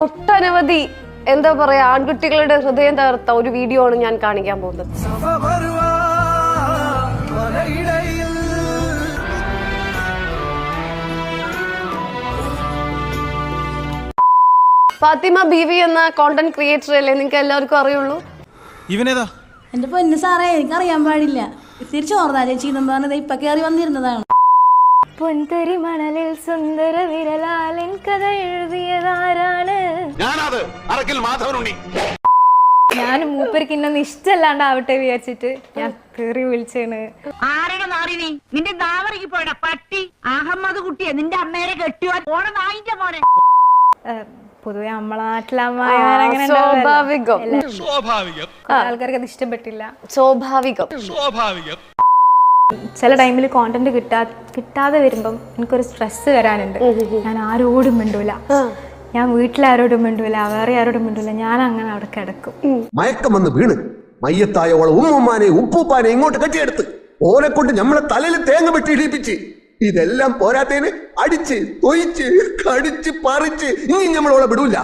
ഒട്ടനവധി എന്താ പറയാ ആൺകുട്ടികളുടെ ഹൃദയം തകർത്ത ഒരു വീഡിയോ ആണ് ഞാൻ കാണിക്കാൻ പോകുന്നത്. ഫാത്തിമ ബീവി എന്ന കോണ്ടന്റ് ക്രിയേറ്റർ അല്ലേ നിങ്ങൾക്ക് എല്ലാവർക്കും അറിയുള്ളൂ? ഇവനേതാ? എന്റെ പൊന്നു സാറേ, എനിക്കറിയാൻ പാടില്ല. തിരിച്ചു ഓർന്നാ ചേച്ചി പറഞ്ഞത് ഇപ്പൊ കയറി വന്നിരുന്നതാണ്. പൊൻതരി മണലിൽ സുന്ദര വിരലാലൻ കഥ എഴുതിയതാരാണ്? ഞാൻ മൂപ്പർക്ക് ഇന്നൊന്നും ഇഷ്ടമല്ലാണ്ടാവട്ടെ വിചാരിച്ചിട്ട് ഞാൻ കയറി വിളിച്ചാണ്. ആരുടെ നാറിനി നിന്റെ നാവറിക്ക് പോയട പട്ടി അഹമ്മദ് കുട്ടിയെ നിന്റെ അമ്മേരെ കെട്ടിയോ പോണ നായിന്റെ മോനെ. പൊതുവെ നമ്മളെ നാട്ടിലങ്ങനെ ആൾക്കാർക്ക് അത് ഇഷ്ടപ്പെട്ടില്ല. സ്വാഭാവികം. ചില ടൈമിൽ കോണ്ടന്റ് കിട്ടാതെ വരുമ്പം എനിക്കൊരു സ്ട്രെസ് വരാനുണ്ട്. ഞാൻ ആരോടും മിണ്ടൂല, ഞാൻ വീട്ടിലാരോടും മിണ്ടൂല, വേറെ ആരോടും മിണ്ടൂല. ഞാൻ അങ്ങനെ അവിടെ കിടക്കും. മയക്കം വന്ന് വീണ് മയ്യത്തായ ഓളെ ഉമ്മുമ്മാനെ ഉപ്പൂപ്പാനെ ഇങ്ങോട്ട് കെട്ടിയെടുത്ത് ഓനെ കൊണ്ട് നമ്മളെ തലയിൽ തേങ്ങ വെട്ടി ഇടിപ്പിച്ച് ഇതെല്ലാം പോരാത്തതിന് അടിച്ച് തൊയിച്ച് കടിച്ച് പറിച്ച് ഇനി നമ്മളോളെ വിടൂല.